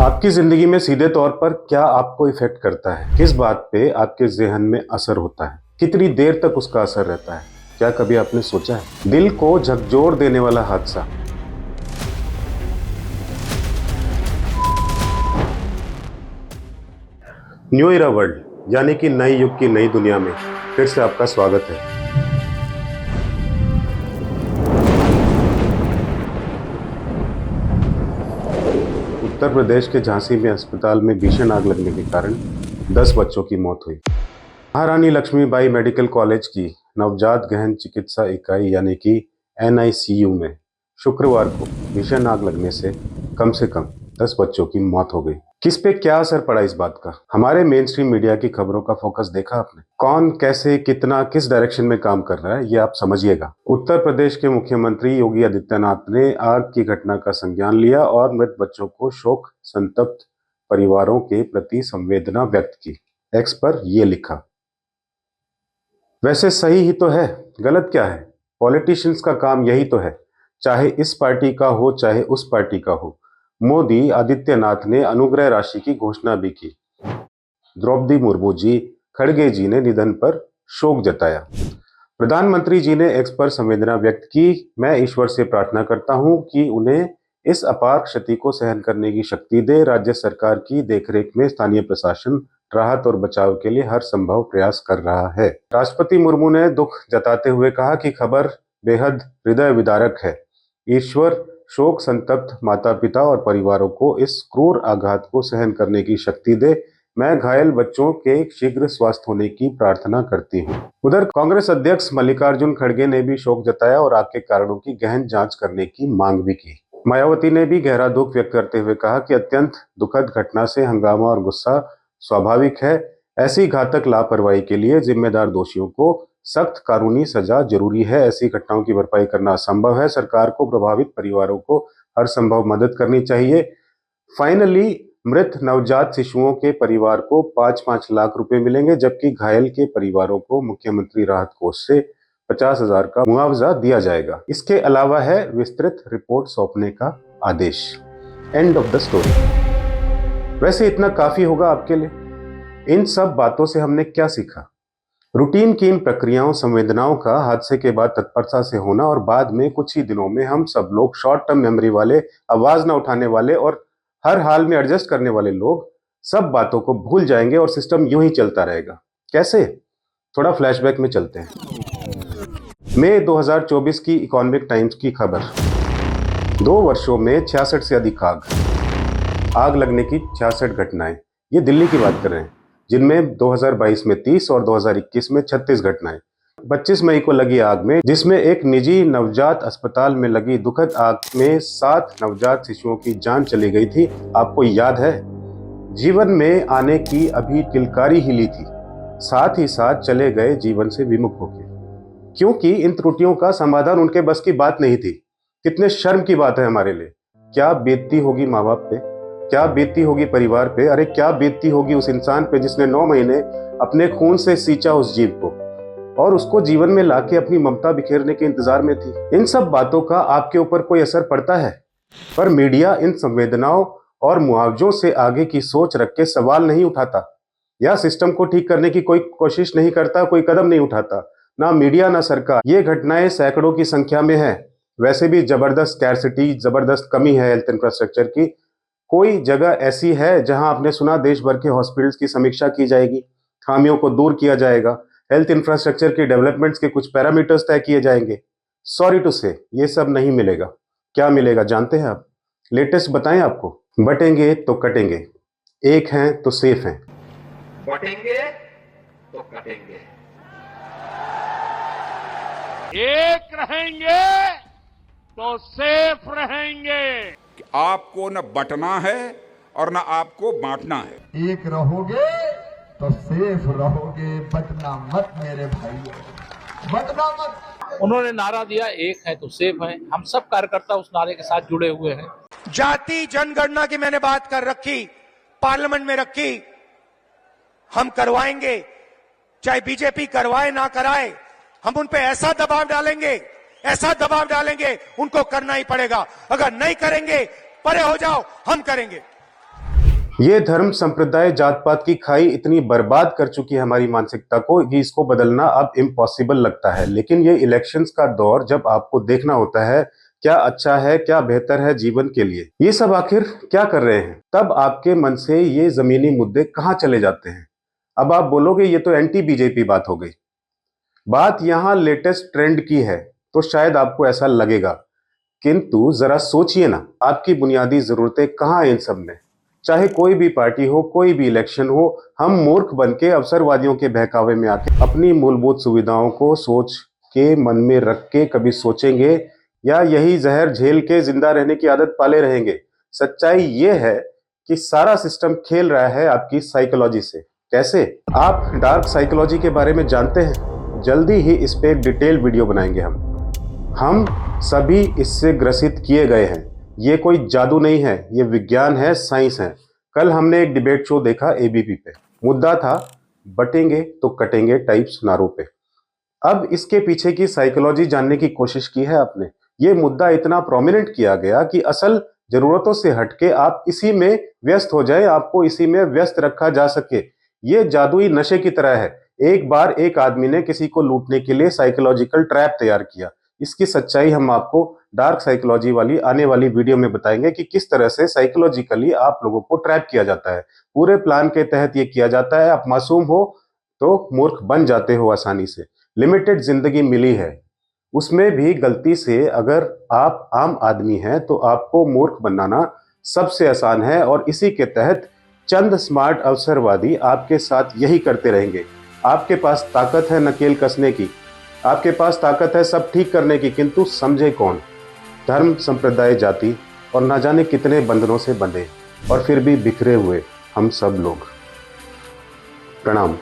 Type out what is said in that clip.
आपकी जिंदगी में सीधे तौर पर क्या आपको इफेक्ट करता है? किस बात पे आपके ज़हन में असर होता है? कितनी देर तक उसका असर रहता है? क्या कभी आपने सोचा है? दिल को झकझोर देने वाला हादसा। न्यू इरा वर्ल्ड यानी कि नए युग की नई दुनिया में फिर से आपका स्वागत है। उत्तर प्रदेश के झांसी में अस्पताल में भीषण आग लगने के कारण 10 बच्चों की मौत हुई। महारानी लक्ष्मीबाई मेडिकल कॉलेज की नवजात गहन चिकित्सा इकाई यानी कि NICU में शुक्रवार को भीषण आग लगने से कम 10 बच्चों की मौत हो गई। किस पे क्या असर पड़ा इस बात का? हमारे मेन स्ट्रीम मीडिया की खबरों का फोकस देखा आपने? कौन, कैसे, कितना, किस डायरेक्शन में काम कर रहा है, ये आप समझिएगा। उत्तर प्रदेश के मुख्यमंत्री योगी आदित्यनाथ ने आग की घटना का संज्ञान लिया और मृत बच्चों को शोक संतप्त परिवारों के प्रति संवेदना व्यक्त की। एक्स पर यह लिखा। वैसे सही ही तो है, गलत क्या है? पॉलिटिशियंस का काम यही तो है, चाहे इस पार्टी का हो चाहे उस पार्टी का हो। मोदी आदित्यनाथ ने अनुग्रह राशि की घोषणा भी की। द्रौपदी मुर्मू जी, खड़गे जी ने निधन पर शोक जताया। प्रधानमंत्री जी ने एक्स पर संवेदना व्यक्त की। मैं ईश्वर से प्रार्थना करता हूं कि उन्हें इस अपार क्षति को सहन करने की शक्ति दे। राज्य सरकार की देखरेख में स्थानीय प्रशासन राहत और बचाव के लिए हर संभव प्रयास कर रहा है। राष्ट्रपति मुर्मू ने दुख जताते हुए कहा कि खबर बेहद हृदय विदारक है। ईश्वर शोक संतप्त माता पिता और परिवारों को इस क्रूर आघात को सहन करने की शक्ति दे। मैं घायल बच्चों के शीघ्र स्वस्थ होने की प्रार्थना करती हूँ। उधर कांग्रेस अध्यक्ष मल्लिकार्जुन खड़गे ने भी शोक जताया और आग के कारणों की गहन जांच करने की मांग भी की। मायावती ने भी गहरा दुख व्यक्त करते हुए कहा कि अत्यंत दुखद घटना से हंगामा और गुस्सा स्वाभाविक है। ऐसी घातक लापरवाही के लिए जिम्मेदार दोषियों को सख्त कानूनी सजा जरूरी है। ऐसी घटनाओं की भरपाई करना असंभव है। सरकार को प्रभावित परिवारों को हर संभव मदद करनी चाहिए। फाइनली मृत नवजात शिशुओं के परिवार को 5-5 लाख रुपए मिलेंगे, जबकि घायल के परिवारों को मुख्यमंत्री राहत कोष से 50,000 का मुआवजा दिया जाएगा। इसके अलावा है विस्तृत रिपोर्ट सौंपने का आदेश। End of the story. वैसे इतना काफी होगा आपके लिए। इन सब बातों से हमने क्या सीखा? रूटीन की इन प्रक्रियाओं संवेदनाओं का हादसे के बाद तत्परता से होना और बाद में कुछ ही दिनों में हम सब लोग शॉर्ट टर्म मेमोरी वाले, आवाज न उठाने वाले और हर हाल में एडजस्ट करने वाले लोग सब बातों को भूल जाएंगे और सिस्टम यूं ही चलता रहेगा। कैसे? थोड़ा फ्लैशबैक में चलते हैं। मई 2024 की इकोनॉमिक टाइम्स की खबर। 2 वर्षों में 66 से अधिक आग लगने की 66 घटनाएं। ये दिल्ली की बात कर रहे हैं, जिनमें 2022 में 30 और 2021 में 36 घटनाएं। 25 मई को लगी आग में, जिसमें एक निजी नवजात अस्पताल में लगी दुखद आग में 7 नवजात शिशुओं की जान चली गई थी। आपको याद है? जीवन में आने की अभी किलकारी ही ली थी, साथ ही साथ चले गए जीवन से विमुख होके, क्योंकि इन त्रुटियों का समाधान उनके बस की बात नहीं थी। कितने शर्म की बात है हमारे लिए। क्या बीतती होगी माँ बाप पे, क्या बीतती होगी परिवार पे, अरे क्या बीतती होगी उस इंसान पे जिसने 9 महीने अपने खून से सींचा उस जीव को और उसको जीवन में लाके अपनी ममता बिखेरने के इंतजार में थी। इन सब बातों का आपके ऊपर कोई असर पड़ता है? पर मीडिया इन संवेदनाओं और मुआवजों से आगे की सोच रख के सवाल नहीं उठाता या सिस्टम को ठीक करने की कोई कोशिश नहीं करता, कोई कदम नहीं उठाता। ना मीडिया ना सरकार। ये घटनाएं सैकड़ों की संख्या में है। वैसे भी जबरदस्त स्कैरसिटी, जबरदस्त कमी है हेल्थ इंफ्रास्ट्रक्चर की। कोई जगह ऐसी है जहां आपने सुना देश भर के हॉस्पिटल्स की समीक्षा की जाएगी, खामियों को दूर किया जाएगा, हेल्थ इंफ्रास्ट्रक्चर के डेवलपमेंट्स के कुछ पैरामीटर्स तय किए जाएंगे? सॉरी टू से, ये सब नहीं मिलेगा। क्या मिलेगा जानते हैं आप? लेटेस्ट बताएं आपको। बटेंगे तो कटेंगे, एक हैं तो सेफ हैं। बटेंगे तो कटेंगे, एक रहेंगे तो सेफ रहेंगे। आपको न बटना है और न आपको बांटना है। एक रहोगे तो सेफ रहोगे, बटना मत मेरे भाइयों, बटना मत। उन्होंने नारा दिया, एक है तो सेफ है। हम सब कार्यकर्ता उस नारे के साथ जुड़े हुए हैं। जाति जनगणना की मैंने बात कर रखी, पार्लियामेंट में रखी। हम करवाएंगे, चाहे बीजेपी करवाए ना कराए, हम उन पे ऐसा दबाव डालेंगे, ऐसा दबाव डालेंगे, उनको करना ही पड़ेगा। अगर नहीं करेंगे, परे हो जाओ, हम करेंगे। ये धर्म संप्रदाय जात पात की खाई इतनी बर्बाद कर चुकी है हमारी मानसिकता को कि इसको बदलना अब इम्पॉसिबल लगता है। लेकिन ये इलेक्शंस का दौर जब आपको देखना होता है क्या अच्छा है क्या बेहतर है जीवन के लिए, ये सब आखिर क्या कर रहे हैं, तब आपके मन से ये जमीनी मुद्दे कहाँ चले जाते हैं। अब आप बोलोगे ये तो एंटी बीजेपी बात हो गई। बात यहाँ लेटेस्ट ट्रेंड की है तो शायद आपको ऐसा लगेगा, किंतु जरा सोचिए ना, आपकी बुनियादी जरूरतें कहाँ हैं इन सब में। चाहे कोई भी पार्टी हो, कोई भी इलेक्शन हो, हम मूर्ख बन के अवसरवादियों के बहकावे में आके अपनी मूलभूत सुविधाओं को सोच के मन में रख के कभी सोचेंगे या यही जहर झेल के जिंदा रहने की आदत पाले रहेंगे। सच्चाई ये है कि सारा सिस्टम खेल रहा है आपकी साइकोलॉजी से। कैसे? आप डार्क साइकोलॉजी के बारे में जानते हैं? जल्दी ही इस पे एक डिटेल वीडियो बनाएंगे हम सभी इससे ग्रसित किए गए हैं। ये कोई जादू नहीं है, ये विज्ञान है, साइंस है। कल हमने एक डिबेट शो देखा एबीपी पे, मुद्दा था बटेंगे तो कटेंगे टाइप सुनारों पे। अब इसके पीछे की साइकोलॉजी जानने की कोशिश की है आपने। ये मुद्दा इतना प्रोमिनेंट किया गया कि असल जरूरतों से हटके आप इसी में व्यस्त हो जाए, आपको इसी में व्यस्त रखा जा सके। ये जादुई नशे की तरह है। एक बार एक आदमी ने किसी को लूटने के लिए साइकोलॉजिकल ट्रैप तैयार किया। इसकी सच्चाई हम आपको डार्क साइकोलॉजी वाली आने वाली वीडियो में बताएंगे कि किस तरह से साइकोलॉजिकली आप लोगों को ट्रैप किया जाता है। पूरे प्लान के तहत ये किया जाता है। आप मासूम हो तो मूर्ख बन जाते हो आसानी से। लिमिटेड जिंदगी मिली है, उसमें भी गलती से अगर आप आम आदमी हैं तो आपको मूर्ख बनाना सबसे आसान है। और इसी के तहत चंद स्मार्ट अवसरवादी आपके साथ यही करते रहेंगे। आपके पास ताकत है नकेल कसने की, आपके पास ताकत है सब ठीक करने की, किंतु समझे कौन? धर्म, संप्रदाय, जाति और ना जाने कितने बंधनों से बंधे और फिर भी बिखरे हुए हम सब लोग। प्रणाम।